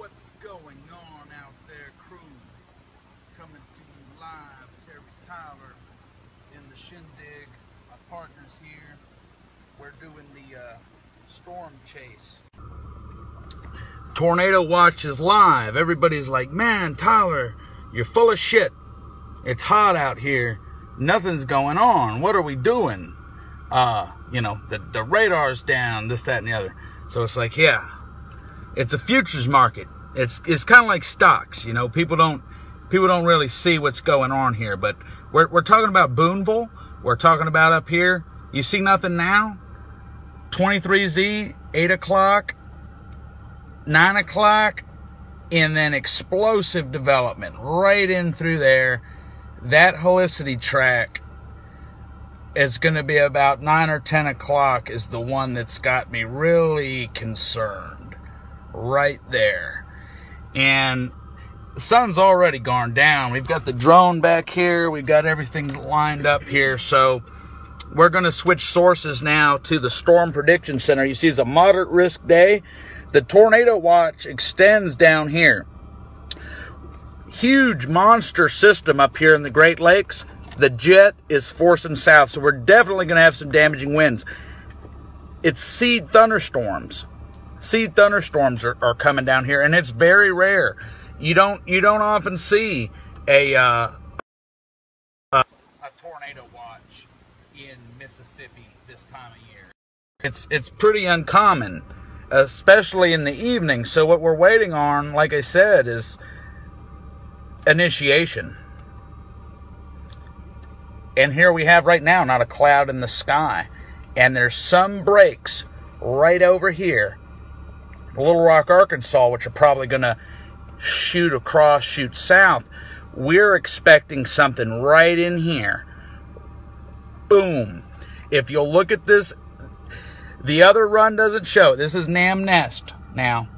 What's going on out there, crew? Coming to you live, Terry Tyler in the shindig. My partner's here. We're doing the storm chase. Tornado watch is live. Everybody's like, man, Tyler, you're full of shit. It's hot out here. Nothing's going on. What are we doing? You know, the radar's down, this, that, and the other. So it's like, yeah, it's a futures market. It's kind of like stocks, you know. People don't really see what's going on here. But we're talking about Boonville. We're talking about up here. You see nothing now? 23Z, 8 o'clock, 9 o'clock, and then explosive development right in through there. That helicity track is going to be about 9 or 10 o'clock is the one that's got me really concerned right there. And the sun's already gone down. We've got the drone back here. We've got everything lined up here. So we're going to switch sources now to the Storm Prediction Center. You see it's a moderate risk day. The tornado watch extends down here. Huge monster system up here in the Great Lakes. The jet is forcing south, so we're definitely going to have some damaging winds. It's seed thunderstorms. Seed thunderstorms are coming down here, and it's very rare. You don't often see a tornado watch in Mississippi this time of year. It's pretty uncommon, especially in the evening. So what we're waiting on, like I said, is initiation. And here we have right now not a cloud in the sky. And there's some breaks right over here, Little Rock, Arkansas, which are probably going to shoot south. We're expecting something right in here. Boom. If you'll look at this, the other run doesn't show. This is Nam Nest now.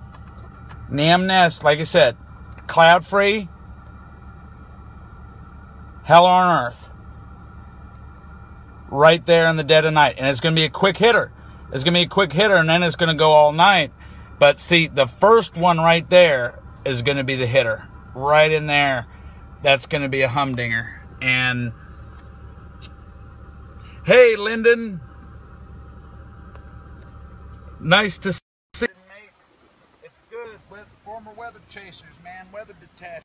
Nam Nest, like I said, cloud free, hell on earth. Right there in the dead of night. And it's going to be a quick hitter. It's going to be a quick hitter, and then it's going to go all night. But see, the first one right there is going to be the hitter. Right in there. That's going to be a humdinger. And hey, Lyndon. Nice to see you, mate. It's good with former weather chasers, man. Weather detachment.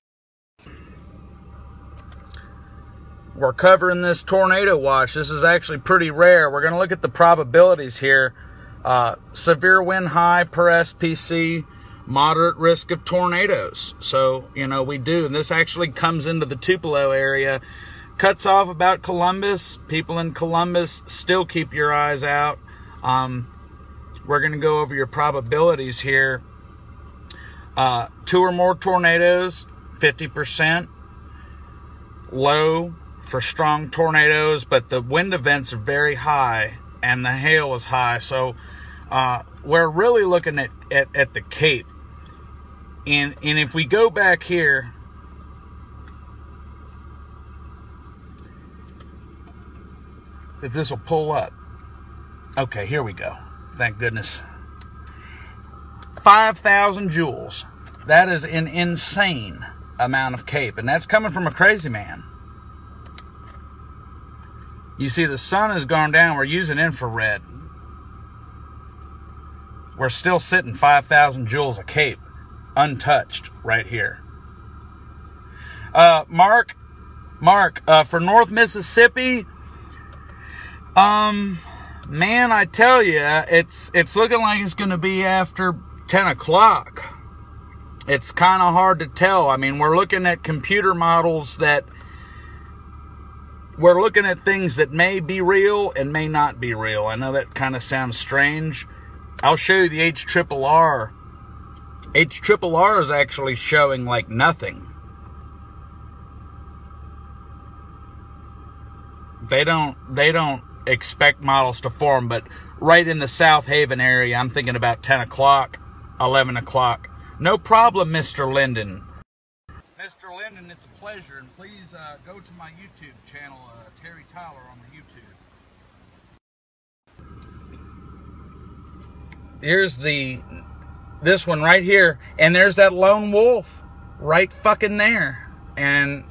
We're covering this tornado watch. This is actually pretty rare. We're going to look at the probabilities here. Severe wind high per SPC, moderate risk of tornadoes. So, you know, we do. And this actually comes into the Tupelo area. Cuts off about Columbus. People in Columbus, still keep your eyes out. We're going to go over your probabilities here. 2 or more tornadoes, 50%. Low for strong tornadoes, but the wind events are very high and the hail is high. So we're really looking at the Cape. And if we go back here, if this will pull up. Okay, here we go. Thank goodness. 5,000 joules. That is an insane amount of Cape, and that's coming from a crazy man. You see, the sun has gone down. We're using infrared. We're still sitting 5,000 joules of Cape, untouched, right here. Mark, for North Mississippi, man, I tell you, it's looking like it's going to be after 10 o'clock. It's kind of hard to tell. I mean, we're looking at computer models that we're looking at things that may be real and may not be real. I know that kind of sounds strange. I'll show you the HRRR. HRRR is actually showing like nothing. They don't expect models to form, but right in the South Haven area, I'm thinking about 10 o'clock, 11 o'clock. No problem, Mr. Linden. Mr. Linden, it's a pleasure, and please go to my YouTube channel, Terry Tyler on the YouTube. Here's the this one right here, and there's that lone wolf right fucking there. And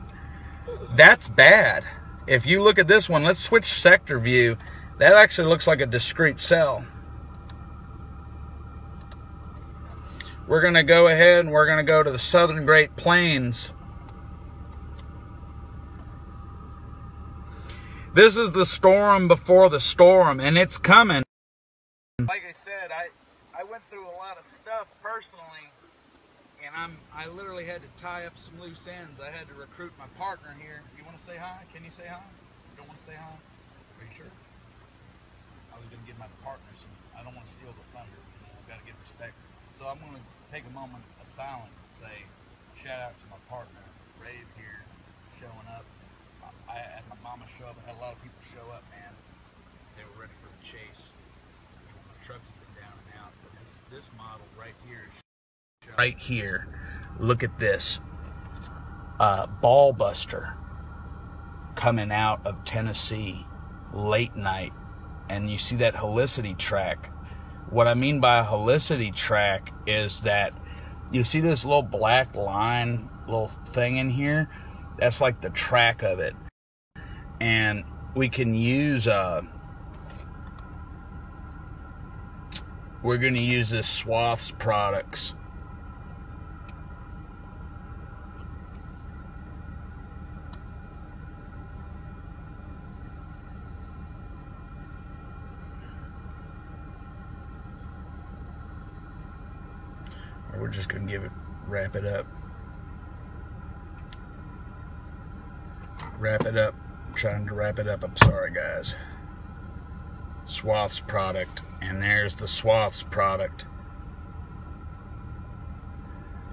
that's bad. If you look at this one, let's switch sector view. That actually looks like a discrete cell. We're going to go ahead and we're going to go to the Southern Great Plains. This is the storm before the storm, and it's coming. Like I said, I went through a lot of stuff personally, and I literally had to tie up some loose ends. I had to recruit my partner here. You want to say hi? Can you say hi? You don't want to say hi? Are you sure? I was going to give my partner some. I don't want to steal the thunder. You know, I've got to give respect. So I'm going to take a moment of silence and say, shout out to my partner, Rave here, showing up. I had my mama show up. I had a lot of people show up, man. They were ready for the chase. You know, my truck has been down and out, but this model right here is right here. Look at this. Ball buster coming out of Tennessee late night. And you see that helicity track. What I mean by a helicity track is that you see this little black line, little thing in here? That's like the track of it. And we can use, we're going to use this Swaths products. We're just going to wrap it up. Wrap it up. I'm trying to wrap it up. I'm sorry, guys. Swaths product. And there's the Swaths product.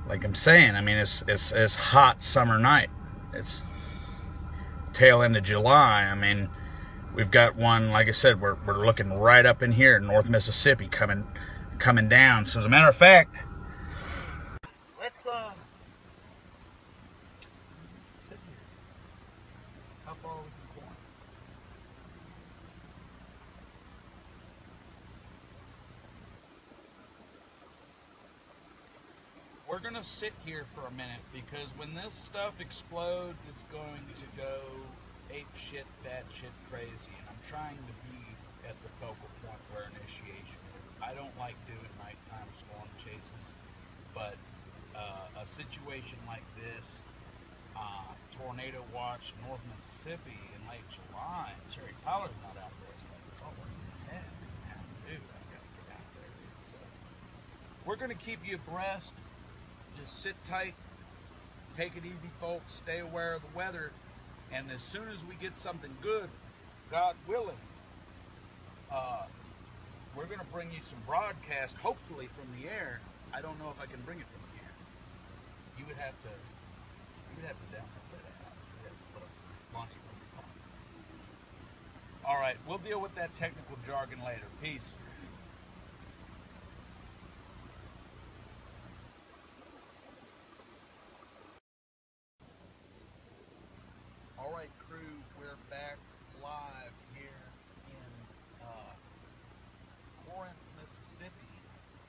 Like I'm saying, I mean, it's hot summer night. It's tail end of July. I mean, we've got one, like I said, we're looking right up in here, North Mississippi, coming down. So as a matter of fact, let's sit here. How far are we from corn? We're gonna sit here for a minute because when this stuff explodes, it's going to go ape shit, bat shit crazy, and I'm trying to be at the focal point where initiation is. I don't like doing nighttime storm chases, but a situation like this, tornado watch North Mississippi in late July, and Terry Tyler's not out there. It's like, oh, what the heck? Dude, I've got to get out there. So we're going to keep you abreast. Just sit tight, take it easy, folks. Stay aware of the weather, and as soon as we get something good, God willing, we're going to bring you some broadcast, hopefully from the air. I don't know if I can bring it from the air. You would have to download that out. You have to put a launch it from your phone. All right, we'll deal with that technical jargon later. Peace. All right, crew, we're back live here in Corinth, Mississippi,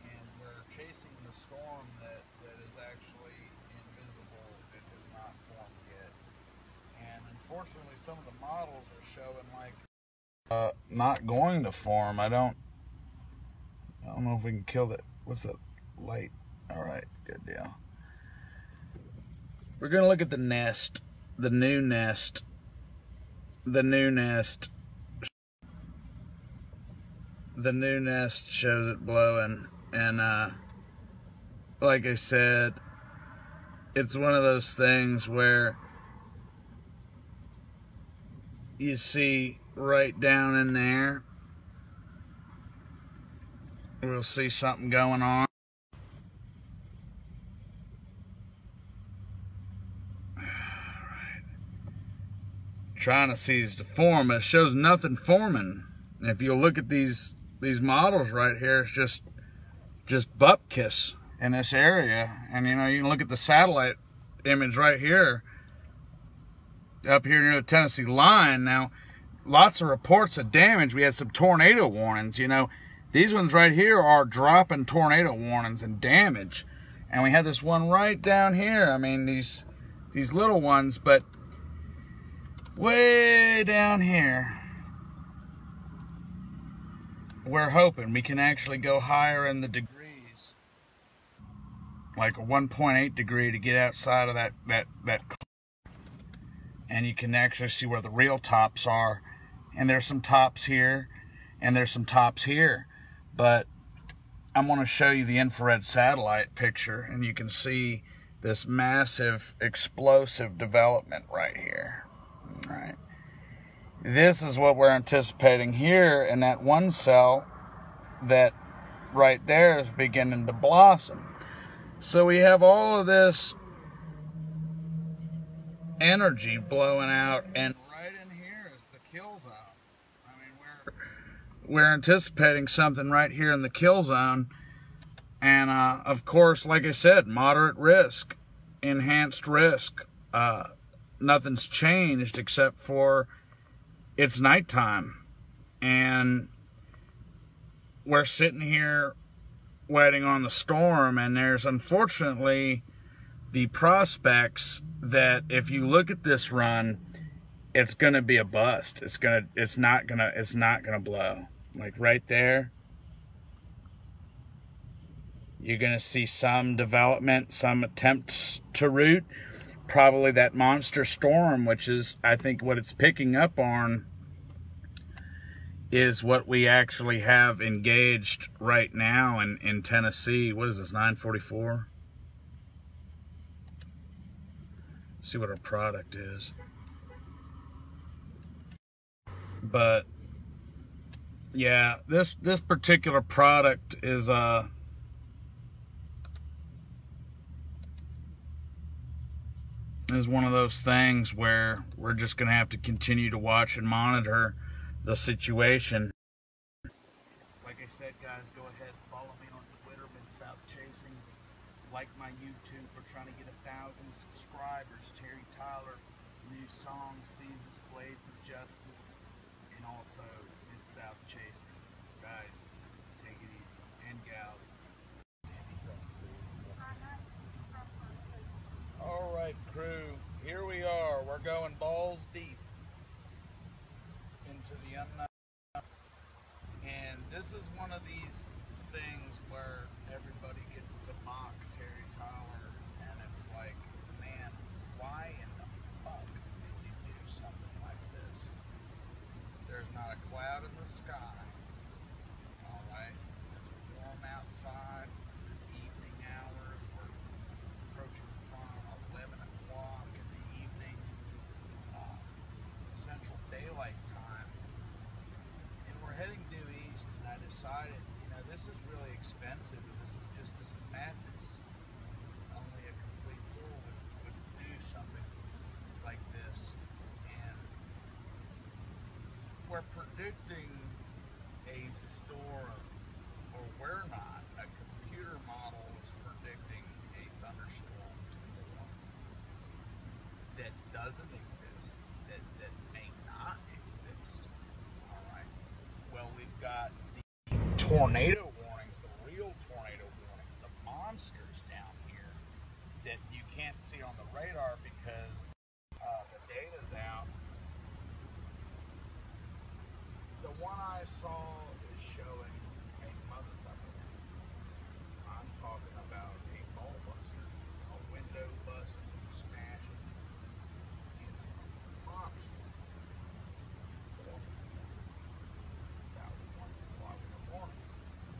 and we're chasing the storm that is actually invisible. It has not formed yet. And unfortunately, some of the models are showing like not going to form. I don't know if we can kill that. What's that light? All right, good deal. We're going to look at the nest. The new nest. The new nest shows it blowing, and like I said, it's one of those things where you see right down in there, we'll see something going on. Trying to seize the form, but it shows nothing forming. And if you look at these models right here, it's just bupkis in this area. And you know, you can look at the satellite image right here, up here near the Tennessee line. Now, lots of reports of damage. We had some tornado warnings. You know, These ones right here are dropping tornado warnings and damage. And we had this one right down here. I mean, these little ones, but way down here, we're hoping we can actually go higher in the degrees, like a 1.8 degree to get outside of that and you can actually see where the real tops are. And there's some tops here and there's some tops here, but I'm going to show you the infrared satellite picture, and you can see this massive explosive development right here. All right. This is what we're anticipating here in that one cell that right there is beginning to blossom. So we have all of this energy blowing out, and right in here is the kill zone. I mean, we're anticipating something right here in the kill zone. And of course, like I said, moderate risk, enhanced risk. Nothing's changed except for it's nighttime. And we're sitting here waiting on the storm, and there's unfortunately the prospects that if you look at this run, it's gonna be a bust. It's not gonna blow. Like right there, you're gonna see some development, some attempts to root. Probably that monster storm, which is, I think, what it's picking up on, is what we actually have engaged right now in Tennessee. What is this, 944? See what our product is. But yeah, this particular product is one of those things where we're just going to have to continue to watch and monitor the situation. Like I said, guys, go ahead, follow me on Twitter, Mid-South Chasing. Like my YouTube. We're trying to get 1,000 subscribers. Terry Tyler, new song, Seasons, Blades of Justice, and also Mid-South Chasing. Guys, take it easy. And gals. All right, crew, here we are. We're going balls deep into the unknown. And this is one of these things where everybody gets to mock Terry Tyler, and it's like, man, why in the fuck did you do something like this? There's not a cloud in the sky. All right, it's warm outside. It's the evening hours. We're approaching from 11 o'clock in the evening, Central Daylight Time, and we're heading due east. And I decided, you know, this is really expensive. This is madness. Only a complete fool would do something like this. And we're predicting a storm, or we're not. A computer model is predicting a thunderstorm to form that doesn't exist, that may not exist. All right. Well, we've got the tornado warnings, the real tornado warnings, the monsters down here that you can't see on the radar because the data's out. The one I saw is showing a motherfucker. I'm talking about a ball buster, a window busting, smashing, monster. About 1 o'clock in the morning,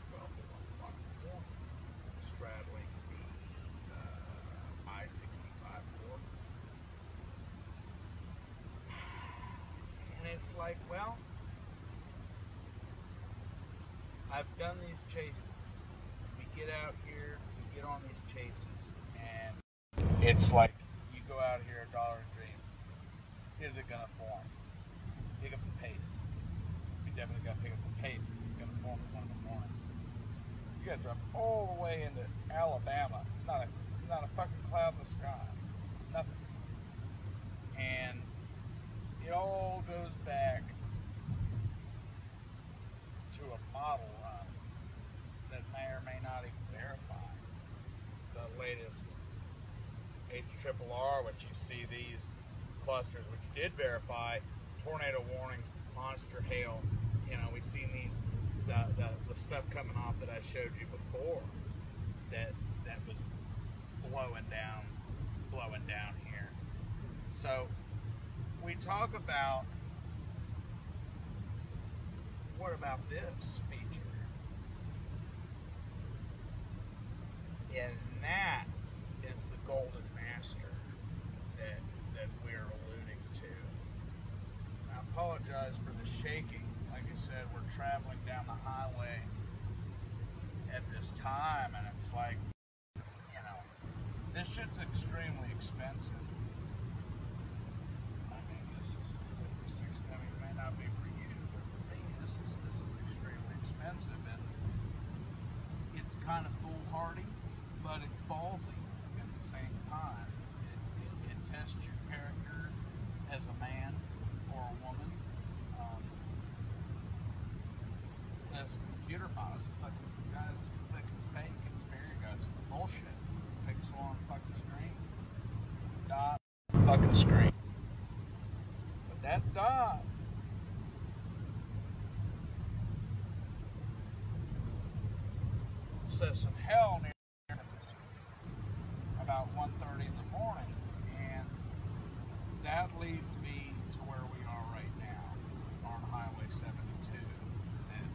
12 to 1 o'clock in the morning, straddling the I-65 border. And it's like, well, I've done these chases. We get out here, we get on these chases, and it's like you go out here, $1 a dream. Is it gonna form? Pick up the pace. You definitely gotta pick up the pace if it's gonna form at 1 in the morning. You gotta drive all the way into Alabama. Not a fucking cloud in the sky. Nothing. And it all goes back to a model run latest HRRR, which you see these clusters, which did verify tornado warnings, monster hail. You know, we've seen these, the stuff coming off that I showed you before that was blowing down here. So we talk about, what about this feature? And that is the golden master that we're alluding to. I apologize for the shaking. Like I said, we're traveling down the highway at this time, and it's like, you know, this shit's extremely expensive. I mean, this is 56. I mean, it may not be for you, but for me, this is extremely expensive, and it's kind of foolhardy, but it's ballsy at the same time. It tests your character as a man or a woman. As a computer model, guys, fucking fake. It's fairy ghosts. It's bullshit. It's pixel on fucking screen. Dot fucking screen. But that dot says some hell near about 1:30 in the morning, and that leads me to where we are right now on Highway 72. At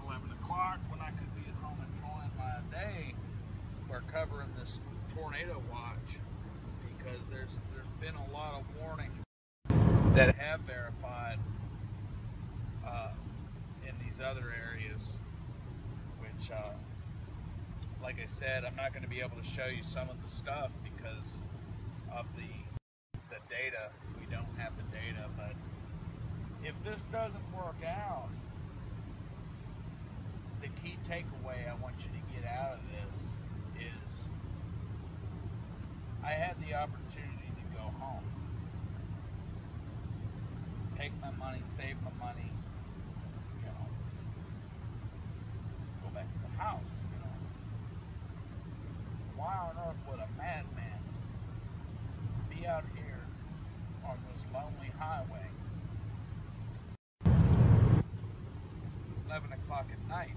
11 o'clock, when I could be at home enjoying my day, we're covering this tornado watch because there's been a lot of warnings that have verified in these other areas, which like I said, I'm not going to be able to show you some of the stuff because of the data. We don't have the data, but if this doesn't work out, the key takeaway I want you to get out of this is I had the opportunity to go home, take my money, save my money, you know, go back to the house, you know. Why on earth would a madman be out here on this lonely highway 11 o'clock at night?